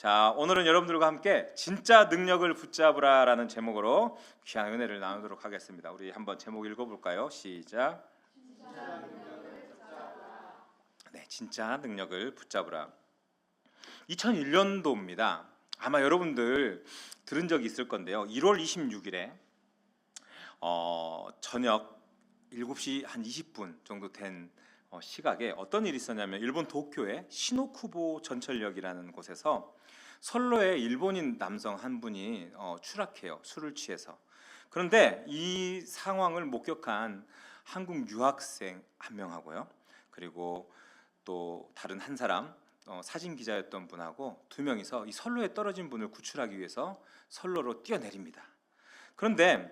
자, 오늘은 여러분들과 함께 진짜 능력을 붙잡으라라는 제목으로 귀한 은혜를 나누도록 하겠습니다. 우리 한번 제목 읽어볼까요? 시작. 네, 진짜 능력을 붙잡으라. 2001년도입니다. 아마 여러분들 들은 적이 있을 건데요. 1월 26일에 저녁 7시 한 20분 정도 된 시각에 어떤 일이 있었냐면 일본 도쿄의 시노쿠보 전철역이라는 곳에서 선로에 일본인 남성 한 분이 추락해요. 술을 취해서. 그런데 이 상황을 목격한 한국 유학생 한 명하고요. 그리고 또 다른 한 사람 사진 기자였던 분하고 두 명이서 이 선로에 떨어진 분을 구출하기 위해서 선로로 뛰어내립니다. 그런데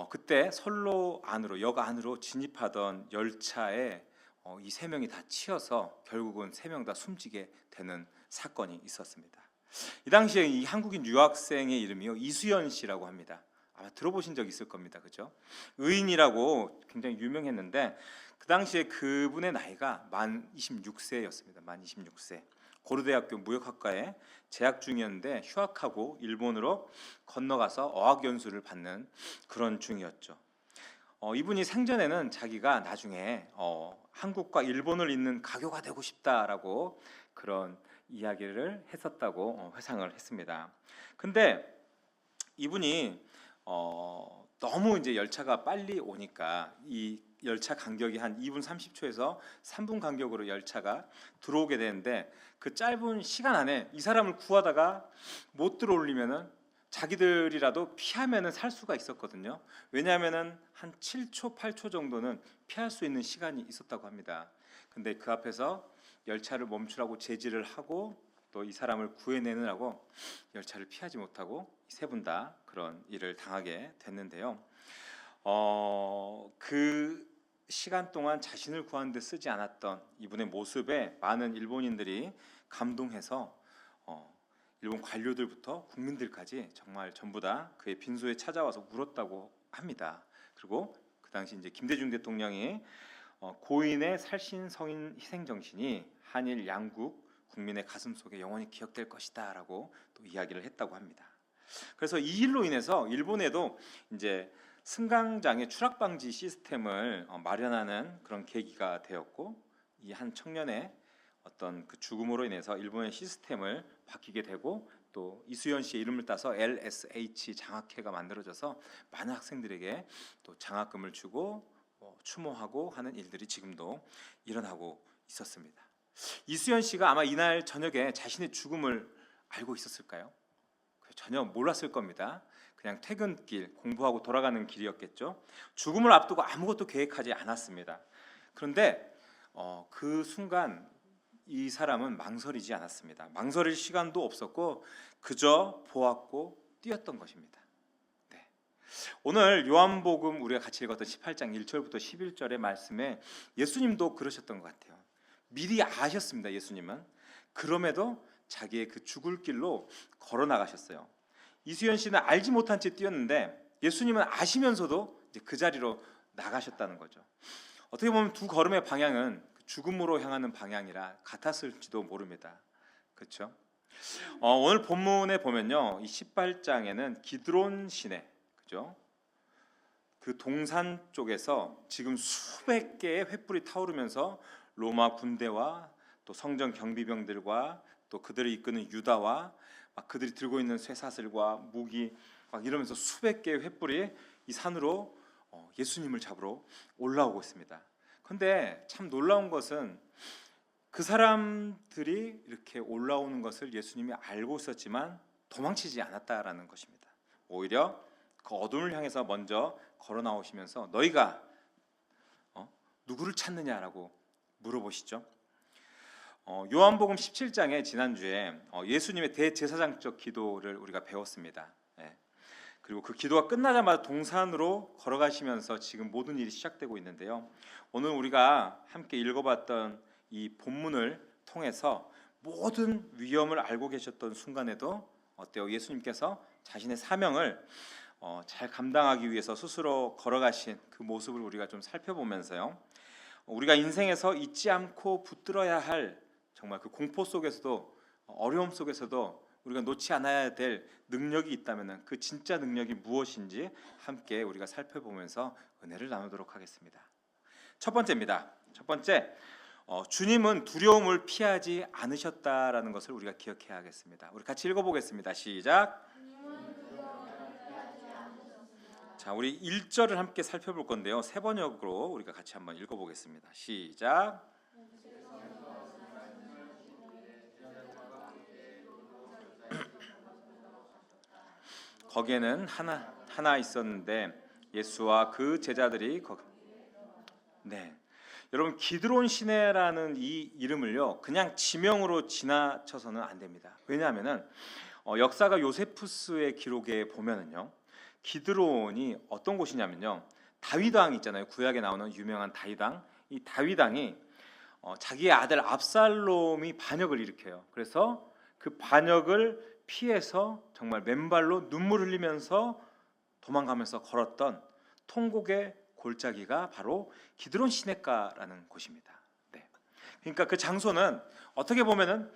그때 선로 안으로 역 안으로 진입하던 열차에 이 세 명이 다 치여서 결국은 세 명 다 숨지게 되는 사건이 있었습니다. 이 당시에 이 한국인 유학생의 이름이요 이수연 씨라고 합니다. 아마 들어보신 적 있을 겁니다, 그죠? 의인이라고 굉장히 유명했는데 그 당시에 그분의 나이가 만 26세였습니다. 만 26세. 고려대학교 무역학과에 재학 중이었는데 휴학하고 일본으로 건너가서 어학연수를 받는 그런 중이었죠. 이분이 생전에는 자기가 나중에 한국과 일본을 잇는 가교가 되고 싶다라고 그런 이야기를 했었다고 회상을 했습니다. 근데 이분이 너무 이제 열차가 빨리 오니까 이 열차 간격이 한 2분 30초에서 3분 간격으로 열차가 들어오게 되는데 그 짧은 시간 안에 이 사람을 구하다가 못 들어올리면은 자기들이라도 피하면은 살 수가 있었거든요. 왜냐하면은 한 7초, 8초 정도는 피할 수 있는 시간이 있었다고 합니다. 근데 그 앞에서 열차를 멈추라고 제지를 하고 또 이 사람을 구해내느라고 열차를 피하지 못하고 세 분 다 그런 일을 당하게 됐는데요. 그 시간 동안 자신을 구하는 데 쓰지 않았던 이분의 모습에 많은 일본인들이 감동해서 일본 관료들부터 국민들까지 정말 전부 다 그의 빈소에 찾아와서 울었다고 합니다. 그리고 그 당시 이제 김대중 대통령이 고인의 살신 성인 희생 정신이 한일 양국 국민의 가슴 속에 영원히 기억될 것이다라고 또 이야기를 했다고 합니다. 그래서 이 일로 인해서 일본에도 이제 승강장의 추락 방지 시스템을 마련하는 그런 계기가 되었고 이 한 청년의 어떤 그 죽음으로 인해서 일본의 시스템을 바뀌게 되고 또 이수연 씨의 이름을 따서 LSH 장학회가 만들어져서 많은 학생들에게 또 장학금을 주고 추모하고 하는 일들이 지금도 일어나고 있었습니다. 이수연 씨가 아마 이날 저녁에 자신의 죽음을 알고 있었을까요? 전혀 몰랐을 겁니다. 그냥 퇴근길 공부하고 돌아가는 길이었겠죠. 죽음을 앞두고 아무것도 계획하지 않았습니다. 그런데 그 순간 이 사람은 망설이지 않았습니다. 망설일 시간도 없었고 그저 보았고 뛰었던 것입니다. 네. 오늘 요한복음 우리가 같이 읽었던 18장 1절부터 11절의 말씀에 예수님도 그러셨던 것 같아요. 미리 아셨습니다. 예수님은. 그럼에도 자기의 그 죽을 길로 걸어 나가셨어요. 이수연 씨는 알지 못한 채 뛰었는데 예수님은 아시면서도 이제 그 자리로 나가셨다는 거죠. 어떻게 보면 두 걸음의 방향은 죽음으로 향하는 방향이라 같았을지도 모릅니다. 그렇죠? 오늘 본문에 보면요, 이 18장에는 기드론 시내, 그죠? 그 동산 쪽에서 지금 수백 개의 횃불이 타오르면서 로마 군대와 또 성전 경비병들과 또 그들을 이끄는 유다와 막 그들이 들고 있는 쇠사슬과 무기 막 이러면서 수백 개의 횃불이 이 산으로 예수님을 잡으러 올라오고 있습니다. 그런데 참 놀라운 것은 그 사람들이 이렇게 올라오는 것을 예수님이 알고 있었지만 도망치지 않았다라는 것입니다. 오히려 그 어둠을 향해서 먼저 걸어 나오시면서 너희가 누구를 찾느냐라고 물어보시죠. 요한복음 17장에 지난주에 예수님의 대제사장적 기도를 우리가 배웠습니다. 그리고 그 기도가 끝나자마자 동산으로 걸어가시면서 지금 모든 일이 시작되고 있는데요. 오늘 우리가 함께 읽어봤던 이 본문을 통해서 모든 위험을 알고 계셨던 순간에도 어때요? 예수님께서 자신의 사명을 잘 감당하기 위해서 스스로 걸어가신 그 모습을 우리가 좀 살펴보면서요. 우리가 인생에서 잊지 않고 붙들어야 할 정말 그 공포 속에서도 어려움 속에서도 우리가 놓지 않아야 될 능력이 있다면 그 진짜 능력이 무엇인지 함께 우리가 살펴보면서 은혜를 나누도록 하겠습니다. 첫 번째입니다. 첫 번째, 주님은 두려움을 피하지 않으셨다라는 것을 우리가 기억해야 하겠습니다. 우리 같이 읽어보겠습니다. 시작. 자, 우리 1절을 함께 살펴볼 건데요. 세 번역으로 우리가 같이 한번 읽어보겠습니다. 시작. 거기에는 하나 있었는데 예수와 그 제자들이 네. 여러분, 기드론 시내라는 이 이름을요 그냥 지명으로 지나쳐서는 안 됩니다. 왜냐하면은 역사가 요세푸스의 기록에 보면은요 기드론이 어떤 곳이냐면요 다윗 왕 있잖아요. 구약에 나오는 유명한 다윗 왕. 이 다윗 왕이 자기의 아들 압살롬이 반역을 일으켜요. 그래서 그 반역을 피해서 정말 맨발로 눈물 흘리면서 도망가면서 걸었던 통곡의 골짜기가 바로 기드론 시내가라는 곳입니다. 네. 그러니까 그 장소는 어떻게 보면은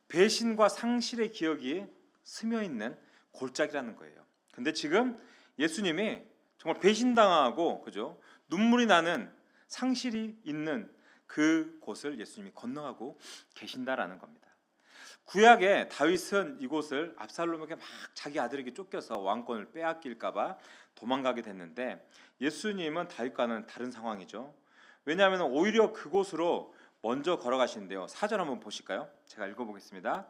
배신과 상실의 기억이 스며 있는 골짜기라는 거예요. 근데 지금 예수님이 정말 배신당하고 그죠? 눈물이 나는 상실이 있는 그 곳을 예수님이 건너가고 계신다라는 겁니다. 구약에 다윗은 이곳을 압살롬에게 막 자기 아들에게 쫓겨서 왕권을 빼앗길까봐 도망가게 됐는데 예수님은 다윗과는 다른 상황이죠. 왜냐하면 오히려 그곳으로 먼저 걸어가시는데요. 4절 한번 보실까요? 제가 읽어보겠습니다.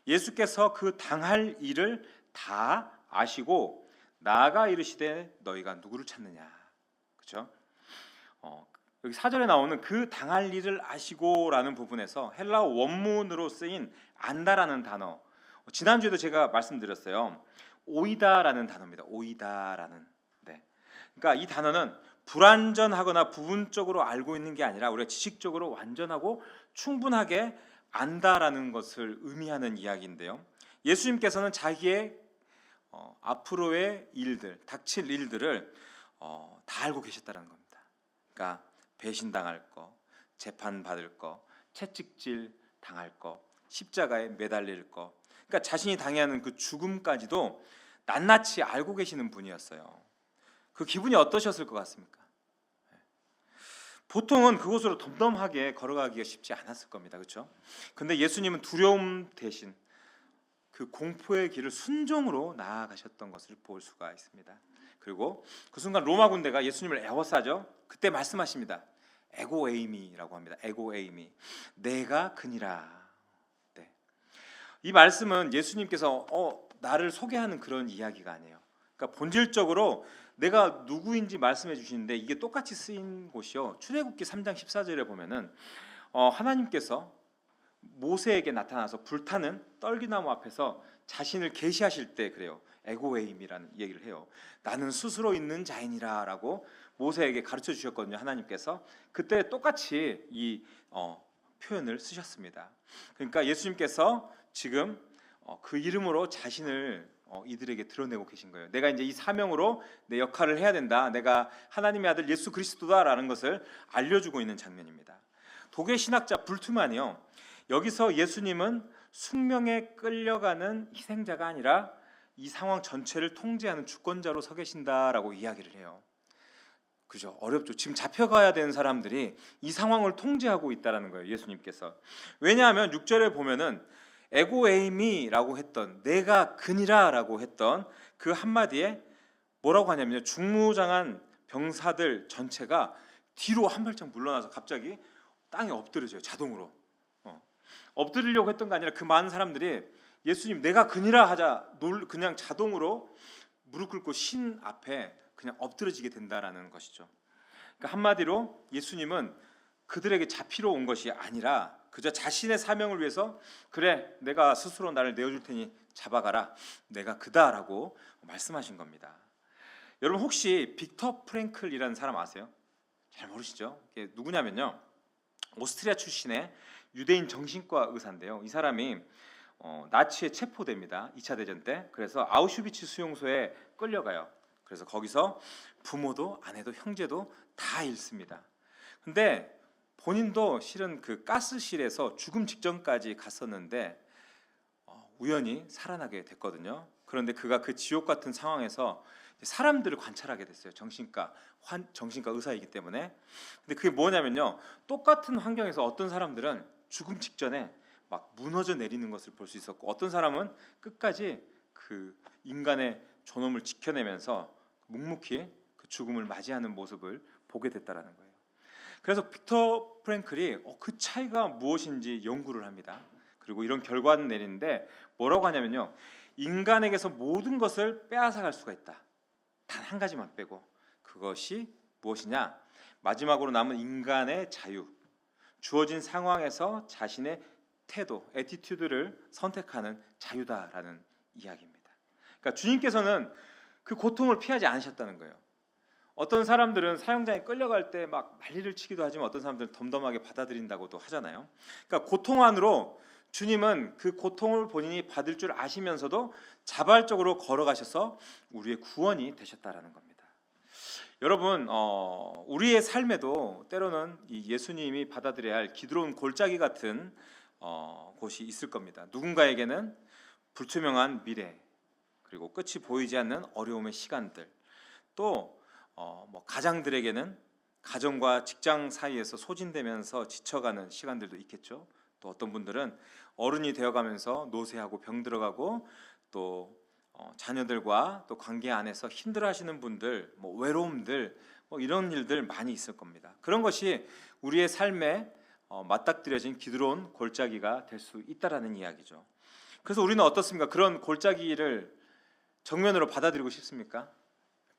예수께서 그 당할 일을 다 아시고 나아가 이르시되 너희가 누구를 찾느냐. 그렇죠? 여기 4절에 나오는 그 당할 일을 아시고라는 부분에서 헬라어 원문으로 쓰인 안다라는 단어, 지난주에도 제가 말씀드렸어요. 오이다라는 단어입니다. 오이다라는. 네. 그러니까 이 단어는 불완전하거나 부분적으로 알고 있는 게 아니라 우리가 지식적으로 완전하고 충분하게 안다라는 것을 의미하는 이야기인데요. 예수님께서는 자기의 앞으로의 일들, 닥칠 일들을 다 알고 계셨다는 겁니다. 그러니까 배신당할 거, 재판받을 거, 채찍질 당할 거, 십자가에 매달릴 거, 그러니까 자신이 당해하는 그 죽음까지도 낱낱이 알고 계시는 분이었어요. 그 기분이 어떠셨을 것 같습니까? 보통은 그곳으로 덤덤하게 걸어가기가 쉽지 않았을 겁니다. 그렇죠? 근데 예수님은 두려움 대신 그 공포의 길을 순종으로 나아가셨던 것을 볼 수가 있습니다. 그리고 그 순간 로마 군대가 예수님을 에워싸죠. 그때 말씀하십니다. 에고 에이미라고 합니다. 에고 에이미, 내가 그니라. 네. 이 말씀은 예수님께서 나를 소개하는 그런 이야기가 아니에요. 그러니까 본질적으로 내가 누구인지 말씀해 주시는데 이게 똑같이 쓰인 곳이요. 출애굽기 3장 14절에 보면은 하나님께서 모세에게 나타나서 불타는 떨기나무 앞에서 자신을 계시하실 때 그래요. 에고에임이라는 얘기를 해요. 나는 스스로 있는 자이니라라고 모세에게 가르쳐 주셨거든요. 하나님께서 그때 똑같이 이 표현을 쓰셨습니다. 그러니까 예수님께서 지금 그 이름으로 자신을 이들에게 드러내고 계신 거예요. 내가 이제 이 사명으로 내 역할을 해야 된다. 내가 하나님의 아들 예수 그리스도다라는 것을 알려주고 있는 장면입니다. 독일 신학자 불트만이요. 여기서 예수님은 숙명에 끌려가는 희생자가 아니라 이 상황 전체를 통제하는 주권자로 서 계신다라고 이야기를 해요. 그죠? 어렵죠. 지금 잡혀가야 되는 사람들이 이 상황을 통제하고 있다라는 거예요. 예수님께서. 왜냐하면 6절에 보면은 에고에이미라고 했던 내가 그니라라고 했던 그 한마디에 뭐라고 하냐면요. 중무장한 병사들 전체가 뒤로 한 발짝 물러나서 갑자기 땅에 엎드려져요. 자동으로. 엎드리려고 했던 게 아니라 그 많은 사람들이 예수님 내가 그니라 하자 그냥 자동으로 무릎 꿇고 신 앞에 그냥 엎드려지게 된다라는 것이죠. 그러니까 한마디로 예수님은 그들에게 잡히러 온 것이 아니라 그저 자신의 사명을 위해서 그래 내가 스스로 나를 내어줄 테니 잡아가라 내가 그다라고 말씀하신 겁니다. 여러분 혹시 빅터 프랭클이라는 사람 아세요? 잘 모르시죠? 이게 누구냐면요 오스트리아 출신의 유대인 정신과 의사인데요. 이 사람이 나치에 체포됩니다. 2차 대전 때. 그래서 아우슈비츠 수용소에 끌려가요. 그래서 거기서 부모도 아내도 형제도 다 잃습니다. 근데 본인도 실은 그 가스실에서 죽음 직전까지 갔었는데 우연히 살아나게 됐거든요. 그런데 그가 그 지옥 같은 상황에서 사람들을 관찰하게 됐어요. 정신과 의사이기 때문에. 근데 그게 뭐냐면요, 똑같은 환경에서 어떤 사람들은 죽음 직전에 막 무너져 내리는 것을 볼 수 있었고, 어떤 사람은 끝까지 그 인간의 존엄을 지켜내면서 묵묵히 그 죽음을 맞이하는 모습을 보게 됐다라는 거예요. 그래서 빅터 프랭클이 그 차이가 무엇인지 연구를 합니다. 그리고 이런 결과는 내리는데 뭐라고 하냐면요, 인간에게서 모든 것을 빼앗아갈 수가 있다. 단 한 가지만 빼고, 그것이 무엇이냐? 마지막으로 남은 인간의 자유, 주어진 상황에서 자신의 태도, 애티튜드를 선택하는 자유다라는 이야기입니다. 그러니까 주님께서는 그 고통을 피하지 않으셨다는 거예요. 어떤 사람들은 사형장에 끌려갈 때 막 난리를 치기도 하지만 어떤 사람들은 덤덤하게 받아들인다고도 하잖아요. 그러니까 고통 안으로 주님은 그 고통을 본인이 받을 줄 아시면서도 자발적으로 걸어가셔서 우리의 구원이 되셨다라는 겁니다. 여러분, 우리의 삶에도 때로는 이 예수님이 받아들여야 할 기드론 골짜기 같은 곳이 있을 겁니다. 누군가에게는 불투명한 미래, 그리고 끝이 보이지 않는 어려움의 시간들, 또 가장들에게는 가정과 직장 사이에서 소진되면서 지쳐가는 시간들도 있겠죠. 또 어떤 분들은 어른이 되어가면서 노쇠하고 병들어가고, 또 자녀들과 또 관계 안에서 힘들어하시는 분들, 외로움들, 이런 일들 많이 있을 겁니다. 그런 것이 우리의 삶에 맞닥뜨려진 기드론 골짜기가 될 수 있다라는 이야기죠. 그래서 우리는 어떻습니까? 그런 골짜기를 정면으로 받아들이고 싶습니까?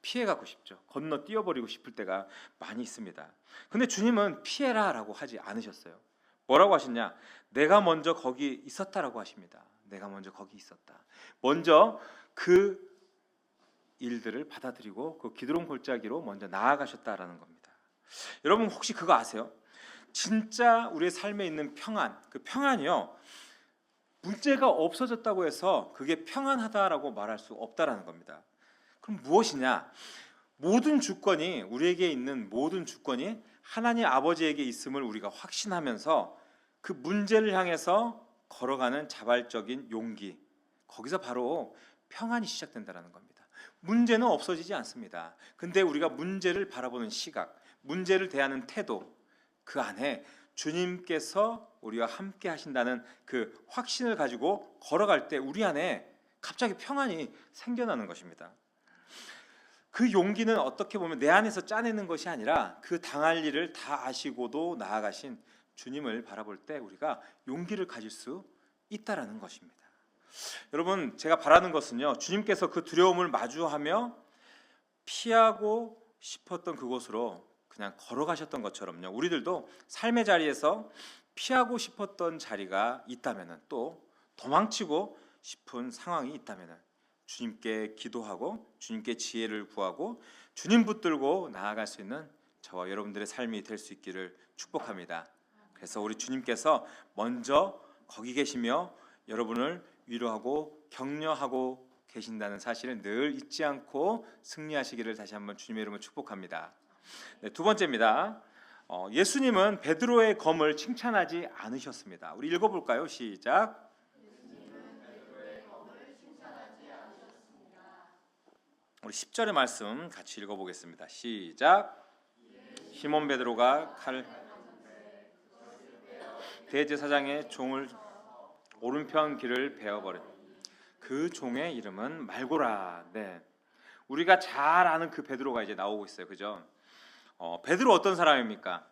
피해가고 싶죠. 건너 뛰어버리고 싶을 때가 많이 있습니다. 근데 주님은 피해라라고 하지 않으셨어요. 뭐라고 하셨냐? 내가 먼저 거기 있었다라고 하십니다. 내가 먼저 거기 있었다. 먼저 그 일들을 받아들이고 그 기드론 골짜기로 먼저 나아가셨다라는 겁니다. 여러분 혹시 그거 아세요? 진짜 우리의 삶에 있는 평안, 그 평안이요, 문제가 없어졌다고 해서 그게 평안하다라고 말할 수 없다라는 겁니다. 그럼 무엇이냐? 모든 주권이, 우리에게 있는 모든 주권이 하나님 아버지에게 있음을 우리가 확신하면서 그 문제를 향해서 걸어가는 자발적인 용기, 거기서 바로 평안이 시작된다는 겁니다. 문제는 없어지지 않습니다. 근데 우리가 문제를 바라보는 시각, 문제를 대하는 태도, 그 안에 주님께서 우리와 함께 하신다는 그 확신을 가지고 걸어갈 때 우리 안에 갑자기 평안이 생겨나는 것입니다. 그 용기는 어떻게 보면 내 안에서 짜내는 것이 아니라 그 당할 일을 다 아시고도 나아가신 주님을 바라볼 때 우리가 용기를 가질 수 있다라는 것입니다. 여러분, 제가 바라는 것은요, 주님께서 그 두려움을 마주하며 피하고 싶었던 그곳으로 그냥 걸어가셨던 것처럼요, 우리들도 삶의 자리에서 피하고 싶었던 자리가 있다면, 또 도망치고 싶은 상황이 있다면 주님께 기도하고 주님께 지혜를 구하고 주님 붙들고 나아갈 수 있는 저와 여러분들의 삶이 될 수 있기를 축복합니다. 그래서 우리 주님께서 먼저 거기 계시며 여러분을 위로하고 격려하고 계신다는 사실을 늘 잊지 않고 승리하시기를 다시 한번 주님의 이름으로 축복합니다. 네, 두 번째입니다. 예수님은 베드로의 검을 칭찬하지 않으셨습니다. 우리 읽어볼까요? 시작. 우리 10절의 말씀 같이 읽어보겠습니다. 시작. 시몬 베드로가 대제사장의 종을 오른편 귀를 베어버린 그 종의 이름은 말고라. 네, 우리가 잘 아는 그 베드로가 이제 나오고 있어요, 그죠? 베드로 어떤 사람입니까?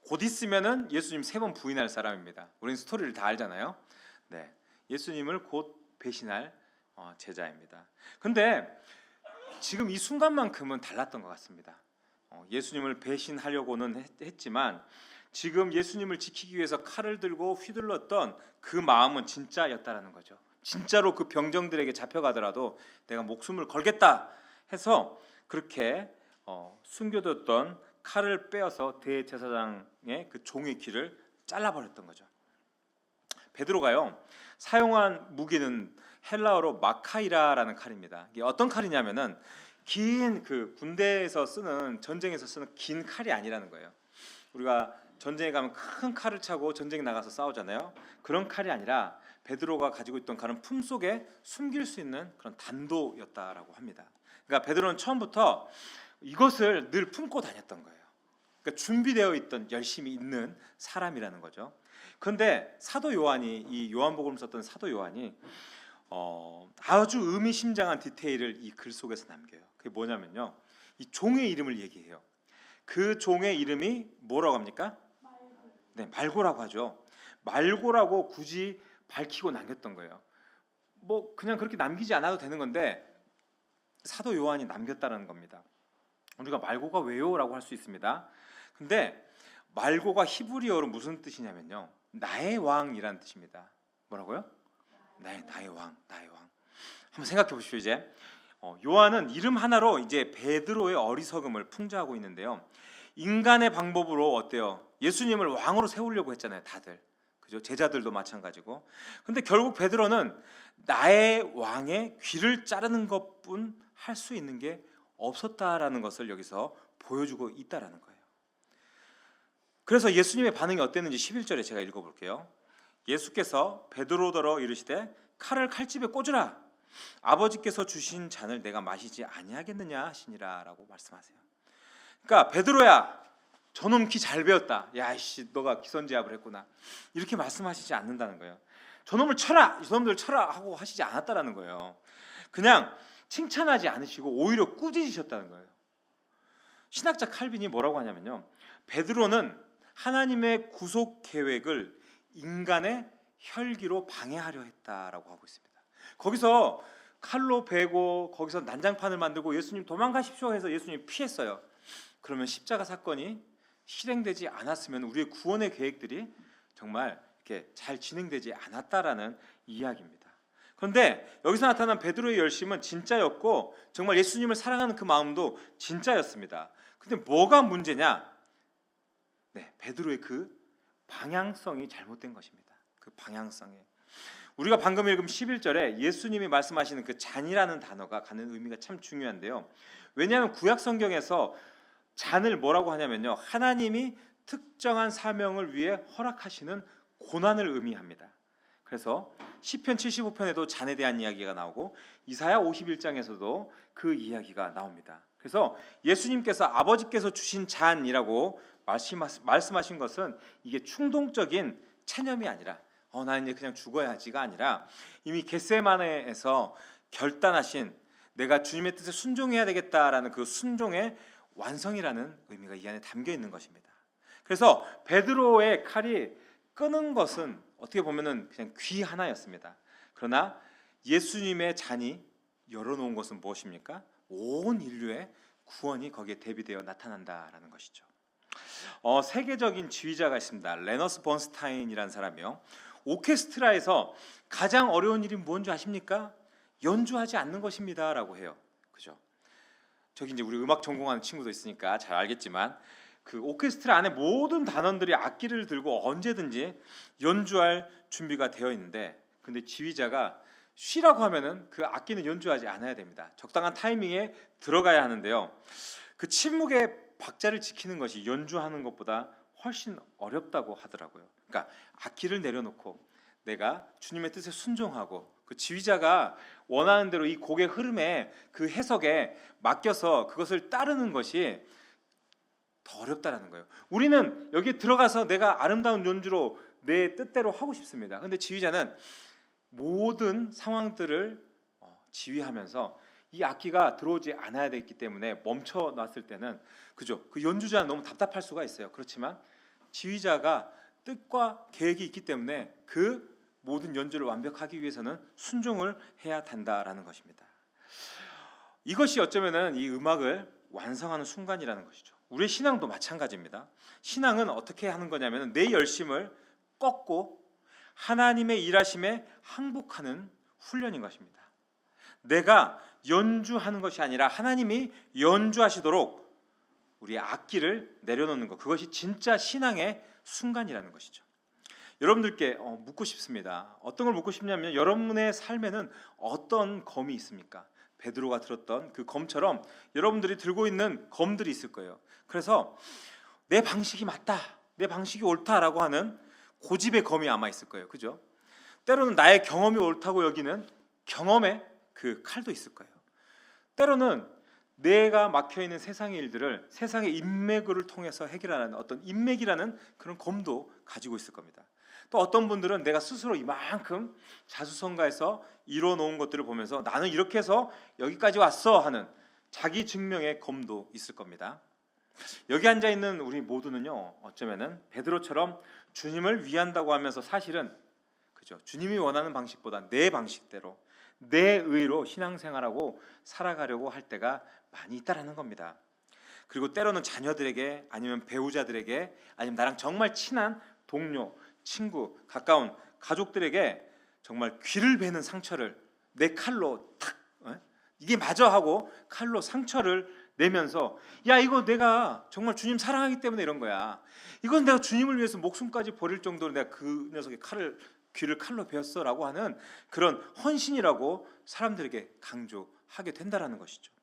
곧 있으면은 예수님 3번 부인할 사람입니다. 우리는 스토리를 다 알잖아요. 네, 예수님을 곧 배신할 제자입니다. 근데 지금 이 순간만큼은 달랐던 것 같습니다. 예수님을 배신하려고는 했지만 지금 예수님을 지키기 위해서 칼을 들고 휘둘렀던 그 마음은 진짜였다라는 거죠. 진짜로 그 병정들에게 잡혀가더라도 내가 목숨을 걸겠다 해서 그렇게 숨겨뒀던 칼을 빼어서 대제사장의 그 종의 귀를 잘라버렸던 거죠. 베드로가요, 사용한 무기는 헬라어로 마카이라라는 칼입니다. 이게 어떤 칼이냐면은 긴 그 군대에서 쓰는, 전쟁에서 쓰는 긴 칼이 아니라는 거예요. 우리가 전쟁에 가면 큰 칼을 차고 전쟁에 나가서 싸우잖아요. 그런 칼이 아니라 베드로가 가지고 있던 그런 품속에 숨길 수 있는 그런 단도였다라고 합니다. 그러니까 베드로는 처음부터 이것을 늘 품고 다녔던 거예요. 그러니까 준비되어 있던 열심히 있는 사람이라는 거죠. 그런데 사도 요한이 이 요한복음을 썼던 사도 요한이 아주 의미심장한 디테일을 이 글 속에서 남겨요. 그게 뭐냐면요, 이 종의 이름을 얘기해요. 그 종의 이름이 뭐라고 합니까? 네, 말고라고 하죠. 말고라고 굳이 밝히고 남겼던 거예요. 뭐 그냥 그렇게 남기지 않아도 되는 건데 사도 요한이 남겼다는 겁니다. 우리가 말고가 왜요? 라고 할 수 있습니다. 근데 말고가 히브리어로 무슨 뜻이냐면요, 나의 왕이라는 뜻입니다. 뭐라고요? 나의 왕, 나의 왕. 한번 생각해 보십시오. 이제 요한은 이름 하나로 이제 베드로의 어리석음을 풍자하고 있는데요. 인간의 방법으로 어때요? 예수님을 왕으로 세우려고 했잖아요, 다들. 그죠? 제자들도 마찬가지고. 근데 결국 베드로는 나의 왕의 귀를 자르는 것뿐 할 수 있는 게 없었다라는 것을 여기서 보여주고 있다라는 거예요. 그래서 예수님의 반응이 어땠는지 11절에 제가 읽어볼게요. 예수께서 베드로더러 이르시되 칼을 칼집에 꽂으라. 아버지께서 주신 잔을 내가 마시지 아니하겠느냐 하시니라 라고 말씀하세요. 그러니까 베드로야, 저놈 기 잘 배웠다. 야이씨, 너가 기선제압을 했구나. 이렇게 말씀하시지 않는다는 거예요. 저놈을 쳐라, 저놈들 쳐라 하고 하시지 않았다라는 거예요. 그냥 칭찬하지 않으시고 오히려 꾸짖으셨다는 거예요. 신학자 칼빈이 뭐라고 하냐면요, 베드로는 하나님의 구속 계획을 인간의 혈기로 방해하려 했다라고 하고 있습니다. 거기서 칼로 베고 거기서 난장판을 만들고 예수님 도망가십시오 해서 예수님 피했어요. 그러면 십자가 사건이 실행되지 않았으면 우리의 구원의 계획들이 정말 이렇게 잘 진행되지 않았다라는 이야기입니다. 그런데 여기서 나타난 베드로의 열심은 진짜였고 정말 예수님을 사랑하는 그 마음도 진짜였습니다. 근데 뭐가 문제냐? 네, 베드로의 그 방향성이 잘못된 것입니다. 그 방향성이. 우리가 방금 읽은 11절에 예수님이 말씀하시는 그 잔이라는 단어가 갖는 의미가 참 중요한데요. 왜냐하면 구약 성경에서 잔을 뭐라고 하냐면요, 하나님이 특정한 사명을 위해 허락하시는 고난을 의미합니다. 그래서 시편 75편에도 잔에 대한 이야기가 나오고 이사야 51장에서도 그 이야기가 나옵니다. 그래서 예수님께서 아버지께서 주신 잔이라고 말씀하신 것은 이게 충동적인 체념이 아니라 나는 이제 그냥 죽어야지가 아니라 이미 겟세마네에서 결단하신 내가 주님의 뜻에 순종해야 되겠다라는 그 순종의 완성이라는 의미가 이 안에 담겨 있는 것입니다. 그래서 베드로의 칼이 끄는 것은 어떻게 보면은 그냥 귀 하나였습니다. 그러나 예수님의 잔이 열어놓은 것은 무엇입니까? 온 인류의 구원이 거기에 대비되어 나타난다라는 것이죠. 세계적인 지휘자가 있습니다. 레너스 번스타인이라는 사람이요. 오케스트라에서 가장 어려운 일이 뭔지 아십니까? 연주하지 않는 것입니다라고 해요. 그죠? 저기 이제 우리 음악 전공하는 친구도 있으니까 잘 알겠지만 그 오케스트라 안에 모든 단원들이 악기를 들고 언제든지 연주할 준비가 되어 있는데, 근데 지휘자가 쉬라고 하면은 그 악기는 연주하지 않아야 됩니다. 적당한 타이밍에 들어가야 하는데요. 그 침묵의 박자를 지키는 것이 연주하는 것보다 훨씬 어렵다고 하더라고요. 그러니까 악기를 내려놓고 내가 주님의 뜻에 순종하고 그 지휘자가 원하는 대로 이 곡의 흐름에 그 해석에 맡겨서 그것을 따르는 것이 더 어렵다라는 거예요. 우리는 여기 들어가서 내가 아름다운 연주로 내 뜻대로 하고 싶습니다. 근데 지휘자는 모든 상황들을 지휘하면서 이 악기가 들어오지 않아야 되기 때문에 멈춰 놨을 때는 그죠? 그 연주자는 너무 답답할 수가 있어요. 그렇지만 지휘자가 뜻과 계획이 있기 때문에 그 모든 연주를 완벽하기 위해서는 순종을 해야 된다라는 것입니다. 이것이 어쩌면은 이 음악을 완성하는 순간이라는 것이죠. 우리의 신앙도 마찬가지입니다. 신앙은 어떻게 하는 거냐면 내 열심을 꺾고 하나님의 일하심에 항복하는 훈련인 것입니다. 내가 연주하는 것이 아니라 하나님이 연주하시도록 우리의 악기를 내려놓는 것, 그것이 진짜 신앙의 순간이라는 것이죠. 여러분들께 묻고 싶습니다. 어떤 걸 묻고 싶냐면 여러분의 삶에는 어떤 검이 있습니까? 베드로가 들었던 그 검처럼 여러분들이 들고 있는 검들이 있을 거예요. 그래서 내 방식이 맞다, 내 방식이 옳다라고 하는 고집의 검이 아마 있을 거예요. 그죠? 때로는 나의 경험이 옳다고 여기는 경험의 그 칼도 있을 거예요. 때로는 내가 막혀있는 세상의 일들을 세상의 인맥을 통해서 해결하는 어떤 인맥이라는 그런 검도 가지고 있을 겁니다. 또 어떤 분들은 내가 스스로 이만큼 자수성가해서 이뤄놓은 것들을 보면서 나는 이렇게 해서 여기까지 왔어 하는 자기 증명의 검도 있을 겁니다. 여기 앉아있는 우리 모두는요, 어쩌면은 베드로처럼 주님을 위한다고 하면서 사실은 그죠, 주님이 원하는 방식보다 내 방식대로 내 의로 신앙생활하고 살아가려고 할 때가 많이 있다라는 겁니다. 그리고 때로는 자녀들에게 아니면 배우자들에게 아니면 나랑 정말 친한 동료, 친구, 가까운 가족들에게 정말 귀를 베는 상처를 내 칼로 탁 이게 맞아 하고 칼로 상처를 내면서 야 이거 내가 정말 주님 사랑하기 때문에 이런 거야. 이건 내가 주님을 위해서 목숨까지 버릴 정도로 내가 그 녀석의 귀를 칼로 베었어라고 하는 그런 헌신이라고 사람들에게 강조하게 된다라는 것이죠.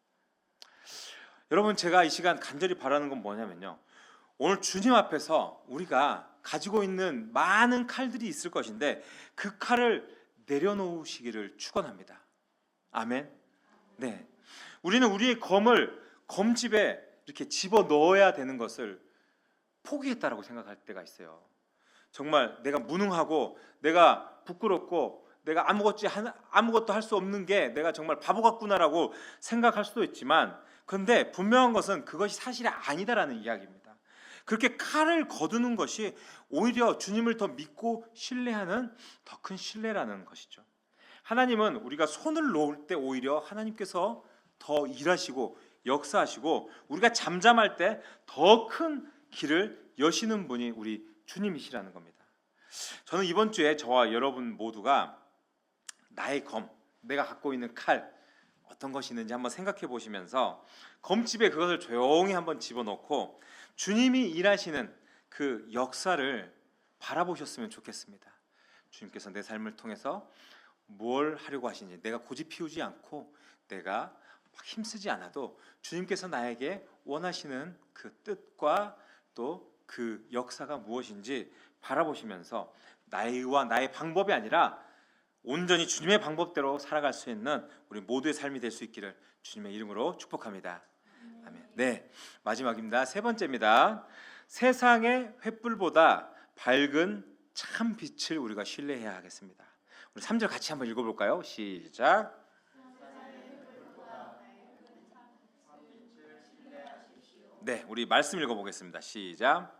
여러분 제가 이 시간 간절히 바라는 건 뭐냐면요, 오늘 주님 앞에서 우리가 가지고 있는 많은 칼들이 있을 것인데 그 칼을 내려놓으시기를 축원합니다. 아멘. 네, 우리는 우리의 검을 검집에 이렇게 집어 넣어야 되는 것을 포기했다라고 생각할 때가 있어요. 정말 내가 무능하고 내가 부끄럽고 내가 아무것도 할 수 없는 게 내가 정말 바보 같구나라고 생각할 수도 있지만, 그런데 분명한 것은 그것이 사실이 아니다라는 이야기입니다. 그렇게 칼을 거두는 것이 오히려 주님을 더 믿고 신뢰하는 더 큰 신뢰라는 것이죠. 하나님은 우리가 손을 놓을 때 오히려 하나님께서 더 일하시고 역사하시고 우리가 잠잠할 때 더 큰 길을 여시는 분이 우리 주님이시라는 겁니다. 저는 이번 주에 저와 여러분 모두가 나의 검, 내가 갖고 있는 칼 어떤 것이 있는지 한번 생각해 보시면서 검집에 그것을 조용히 한번 집어넣고 주님이 일하시는 그 역사를 바라보셨으면 좋겠습니다. 주님께서 내 삶을 통해서 뭘 하려고 하시는지, 내가 고집 피우지 않고 내가 막 힘쓰지 않아도 주님께서 나에게 원하시는 그 뜻과 또 그 역사가 무엇인지 바라보시면서 나의 의와 나의 방법이 아니라 온전히 주님의 방법대로 살아갈 수 있는 우리 모두의 삶이 될 수 있기를 주님의 이름으로 축복합니다. 아멘. 네, 마지막입니다. 세 번째입니다. 세상의 횃불보다 밝은 참 빛을 우리가 신뢰해야 하겠습니다. 우리 3절 같이 한번 읽어볼까요? 시작. 네, 우리 말씀 읽어보겠습니다. 시작.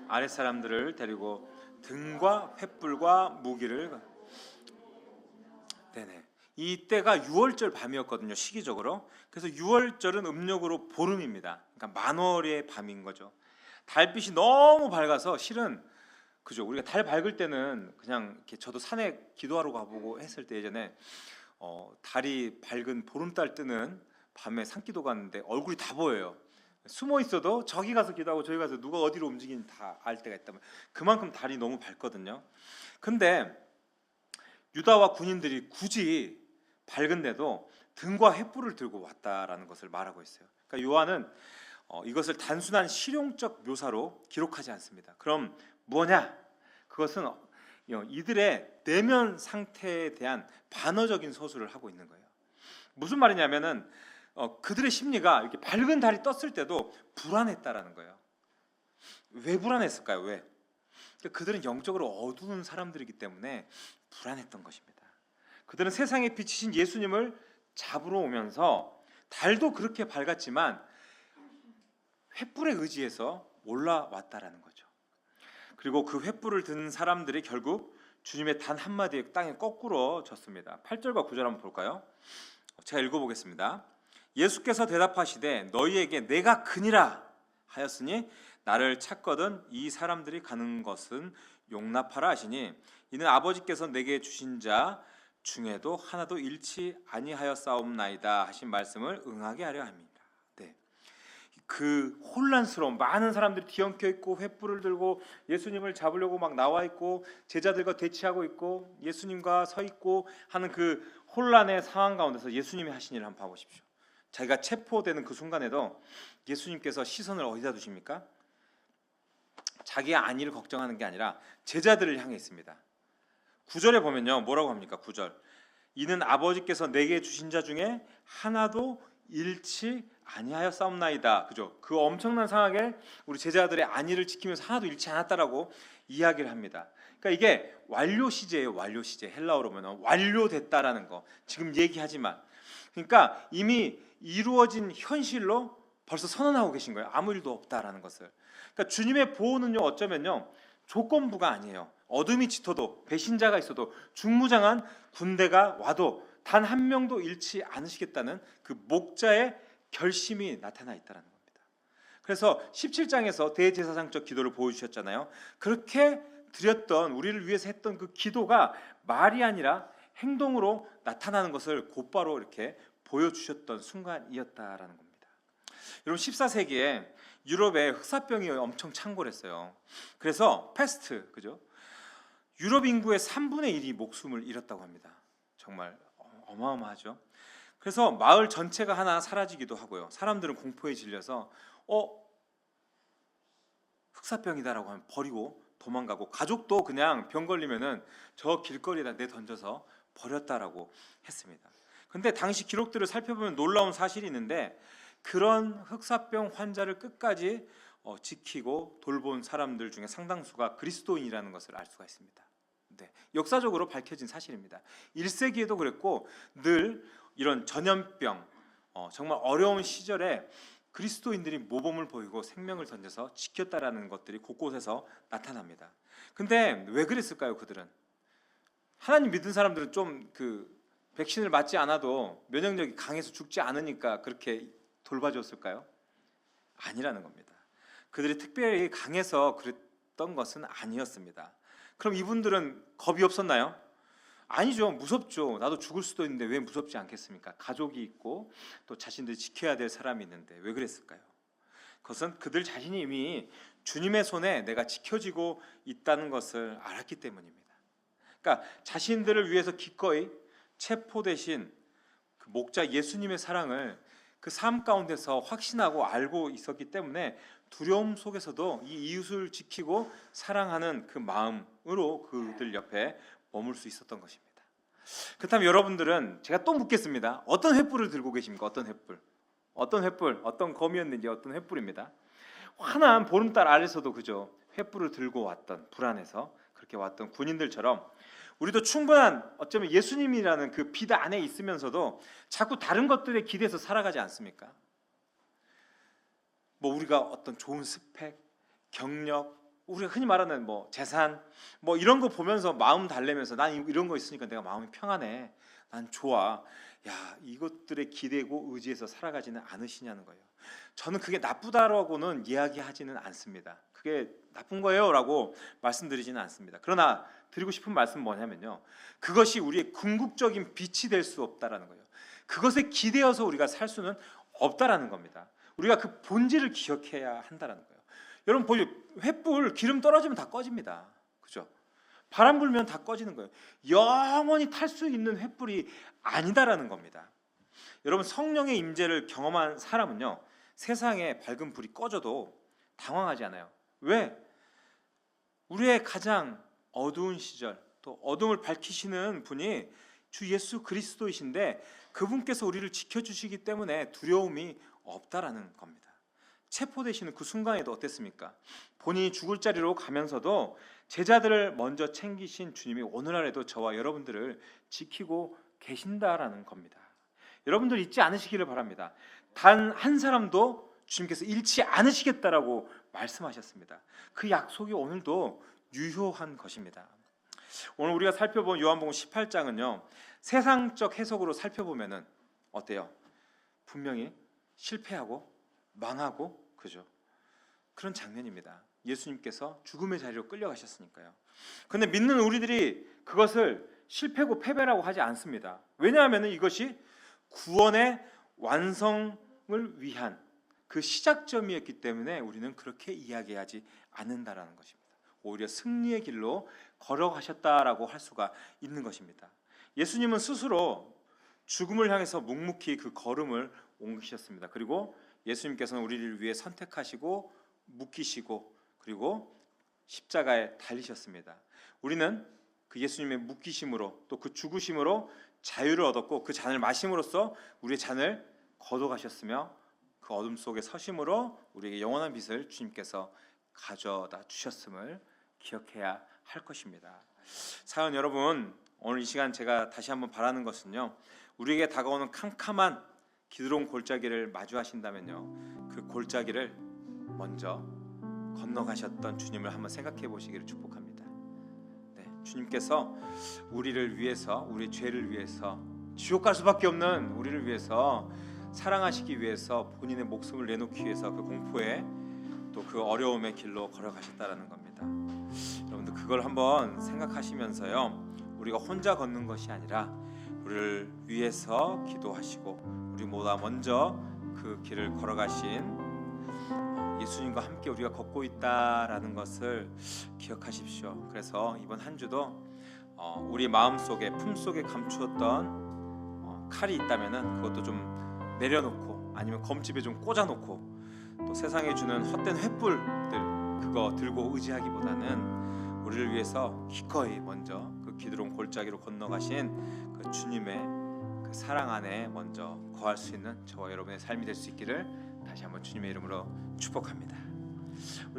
아랫 사람들을 데리고 등과 횃불과 무기를. 네네. 이때가 6월절 밤이었거든요, 시기적으로. 그래서 6월절은 음력으로 보름입니다. 그러니까 만월의 밤인 거죠. 달빛이 너무 밝아서 실은 그죠. 우리가 달 밝을 때는 그냥 이렇게 저도 산에 기도하러 가보고 했을 때 예전에 달이 밝은 보름달 뜨는 밤에 산기도 갔는데 얼굴이 다 보여요. 숨어 있어도 저기 가서 기도하고 저기 가서 누가 어디로 움직이는지 다 알 때가 있다면 그만큼 달이 너무 밝거든요. 근데 유다와 군인들이 굳이 밝은데도 등과 횃불을 들고 왔다라는 것을 말하고 있어요. 그러니까 요한은 이것을 단순한 실용적 묘사로 기록하지 않습니다. 그럼 뭐냐? 그것은 이들의 내면 상태에 대한 반어적인 서술을 하고 있는 거예요. 무슨 말이냐면은 그들의 심리가 이렇게 밝은 달이 떴을 때도 불안했다라는 거예요. 왜 불안했을까요? 왜? 그들은 영적으로 어두운 사람들이기 때문에 불안했던 것입니다. 그들은 세상에 비치신 예수님을 잡으러 오면서 달도 그렇게 밝았지만 횃불에 의지해서 올라왔다라는 거죠. 그리고 그 횃불을 든 사람들이 결국 주님의 단 한마디에 땅에 거꾸로 졌습니다. 8절과 9절 한번 볼까요? 제가 읽어보겠습니다. 예수께서 대답하시되 너희에게 내가 그니라 하였으니 나를 찾거든 이 사람들이 가는 것은 용납하라 하시니 이는 아버지께서 내게 주신 자 중에도 하나도 잃지 아니하였사옵나이다 하신 말씀을 응하게 하려 합니다. 네. 그 혼란스러운 많은 사람들이 뒤엉켜 있고 횃불을 들고 예수님을 잡으려고 막 나와 있고 제자들과 대치하고 있고 예수님과 서 있고 하는 그 혼란의 상황 가운데서 예수님이 하신 일을 한번 봐보십시오. 자기가 체포되는 그 순간에도 예수님께서 시선을 어디다 두십니까? 자기의 안위를 걱정하는 게 아니라 제자들을 향해 있습니다. 9절에 보면요, 뭐라고 합니까? 9절. 이는 아버지께서 내게 주신 자 중에 하나도 잃지 아니하였사옵나이다. 그죠? 그 엄청난 상황에 우리 제자들의 안위를 지키면서 하나도 잃지 않았다라고 이야기를 합니다. 그러니까 이게 완료 시제예요. 완료 시제. 헬라어로 보면 완료됐다라는 거. 지금 얘기하지만, 그러니까 이미 이루어진 현실로 벌써 선언하고 계신 거예요. 아무 일도 없다라는 것을. 그러니까 주님의 보호는요, 어쩌면요, 조건부가 아니에요. 어둠이 짙어도, 배신자가 있어도, 중무장한 군대가 와도 단 한 명도 잃지 않으시겠다는 그 목자의 결심이 나타나 있다는 겁니다. 그래서 17장에서 대제사장적 기도를 보여주셨잖아요. 그렇게 드렸던, 우리를 위해서 했던 그 기도가 말이 아니라 행동으로 나타나는 것을 곧바로 이렇게 보여주셨던 순간이었다라는 겁니다. 여러분, 14세기에 유럽에 흑사병이 엄청 창궐했어요. 그래서 패스트, 그죠? 유럽 인구의 3분의 1이 목숨을 잃었다고 합니다. 정말 어마어마하죠. 그래서 마을 전체가 하나 사라지기도 하고요. 사람들은 공포에 질려서 흑사병이다라고 하면 버리고 도망가고, 가족도 그냥 병 걸리면은 저 길거리에다 내던져서 버렸다라고 했습니다. 근데 당시 기록들을 살펴보면 놀라운 사실이 있는데, 그런 흑사병 환자를 끝까지 지키고 돌본 사람들 중에 상당수가 그리스도인이라는 것을 알 수가 있습니다. 네, 역사적으로 밝혀진 사실입니다. 1세기에도 그랬고, 늘 이런 전염병, 정말 어려운 시절에 그리스도인들이 모범을 보이고 생명을 던져서 지켰다라는 것들이 곳곳에서 나타납니다. 근데 왜 그랬을까요? 그들은, 하나님 믿은 사람들은 좀 백신을 맞지 않아도 면역력이 강해서 죽지 않으니까 그렇게 돌봐줬을까요? 아니라는 겁니다. 그들이 특별히 강해서 그랬던 것은 아니었습니다. 그럼 이분들은 겁이 없었나요? 아니죠. 무섭죠. 나도 죽을 수도 있는데 왜 무섭지 않겠습니까? 가족이 있고 또 자신들이 지켜야 될 사람이 있는데 왜 그랬을까요? 그것은 그들 자신이 이미 주님의 손에 내가 지켜지고 있다는 것을 알았기 때문입니다. 그러니까 자신들을 위해서 기꺼이 체포되신 그 목자 예수님의 사랑을 그 삶 가운데서 확신하고 알고 있었기 때문에 두려움 속에서도 이 이웃을 지키고 사랑하는 그 마음으로 그들 옆에 머물 수 있었던 것입니다. 그렇다면 여러분들은, 제가 또 묻겠습니다. 어떤 횃불을 들고 계십니까? 어떤 횃불? 어떤 횃불? 어떤 검이었는지, 어떤 횃불입니다. 환한 보름달 아래서도 그죠? 횃불을 들고 왔던, 불안해서 그렇게 왔던 군인들처럼 우리도 충분한, 어쩌면 예수님이라는 그 빛 안에 있으면서도 자꾸 다른 것들에 기대서 살아가지 않습니까? 뭐 우리가 어떤 좋은 스펙, 경력, 우리가 흔히 말하는 뭐 재산, 뭐 이런 거 보면서 마음 달래면서 난 이런 거 있으니까 내가 마음이 평안해, 난 좋아, 야, 이것들에 기대고 의지해서 살아가지는 않으시냐는 거예요. 저는 그게 나쁘다라고는 이야기하지는 않습니다. 그게 나쁜 거예요라고 말씀드리지는 않습니다. 그러나 드리고 싶은 말씀은 뭐냐면요, 그것이 우리의 궁극적인 빛이 될 수 없다라는 거예요. 그것에 기대어서 우리가 살 수는 없다라는 겁니다. 우리가 그 본질을 기억해야 한다라는 거예요. 여러분 보세요. 횃불 기름 떨어지면 다 꺼집니다. 그죠? 바람 불면 다 꺼지는 거예요. 영원히 탈 수 있는 횃불이 아니다라는 겁니다. 여러분, 성령의 임재를 경험한 사람은요, 세상에 밝은 불이 꺼져도 당황하지 않아요. 왜? 우리의 가장 어두운 시절, 또 어둠을 밝히시는 분이 주 예수 그리스도이신데, 그분께서 우리를 지켜주시기 때문에 두려움이 없다라는 겁니다. 체포되시는 그 순간에도 어땠습니까? 본인이 죽을 자리로 가면서도 제자들을 먼저 챙기신 주님이 오늘날에도 저와 여러분들을 지키고 계신다라는 겁니다. 여러분들 잊지 않으시기를 바랍니다. 단 한 사람도 주님께서 잃지 않으시겠다라고 말씀하셨습니다. 그 약속이 오늘도 유효한 것입니다. 오늘 우리가 살펴본 요한복음 18장은요, 세상적 해석으로 살펴보면은 어때요? 분명히 실패하고 망하고, 그죠? 그런 장면입니다. 예수님께서 죽음의 자리로 끌려가셨으니까요. 그런데 믿는 우리들이 그것을 실패고 패배라고 하지 않습니다. 왜냐하면 이것이 구원의 완성을 위한 그 시작점이었기 때문에 우리는 그렇게 이야기하지 않는다라는 것입니다. 오히려 승리의 길로 걸어가셨다라고 할 수가 있는 것입니다. 예수님은 스스로 죽음을 향해서 묵묵히 그 걸음을 옮기셨습니다. 그리고 예수님께서는 우리를 위해 선택하시고 묵히시고 그리고 십자가에 달리셨습니다. 우리는 그 예수님의 묶이심으로 또 그 죽으심으로 자유를 얻었고 그 잔을 마심으로써 우리의 잔을 거둬가셨으며 그 어둠 속에 서심으로 우리에게 영원한 빛을 주님께서 가져다 주셨음을 기억해야 할 것입니다. 사연 여러분, 오늘 이 시간 제가 다시 한번 바라는 것은요, 우리에게 다가오는 캄캄한 기드론 골짜기를 마주하신다면요, 그 골짜기를 먼저 건너가셨던 주님을 한번 생각해 보시기를 축복합니다. 네, 주님께서 우리를 위해서, 우리 죄를 위해서, 지옥 갈 수밖에 없는 우리를 위해서, 사랑하시기 위해서 본인의 목숨을 내놓기 위해서 그 공포에 또 그 어려움의 길로 걸어가셨다라는 겁니다. 여러분들 그걸 한번 생각하시면서요, 우리가 혼자 걷는 것이 아니라 우리를 위해서 기도하시고 우리보다 먼저 그 길을 걸어가신 예수님과 함께 우리가 걷고 있다라는 것을 기억하십시오. 그래서 이번 한 주도 우리 마음속에 품속에 감추었던 칼이 있다면은 그것도 좀 내려놓고 아니면 검집에 좀 꽂아놓고 또 세상에 주는 헛된 횃불들 그거 들고 의지하기보다는 우리를 위해서 기꺼이 먼저 그 기드론 골짜기로 건너가신 그 주님의 그 사랑 안에 먼저 거할 수 있는 저와 여러분의 삶이 될 수 있기를 다시 한번 주님의 이름으로 축복합니다. 우리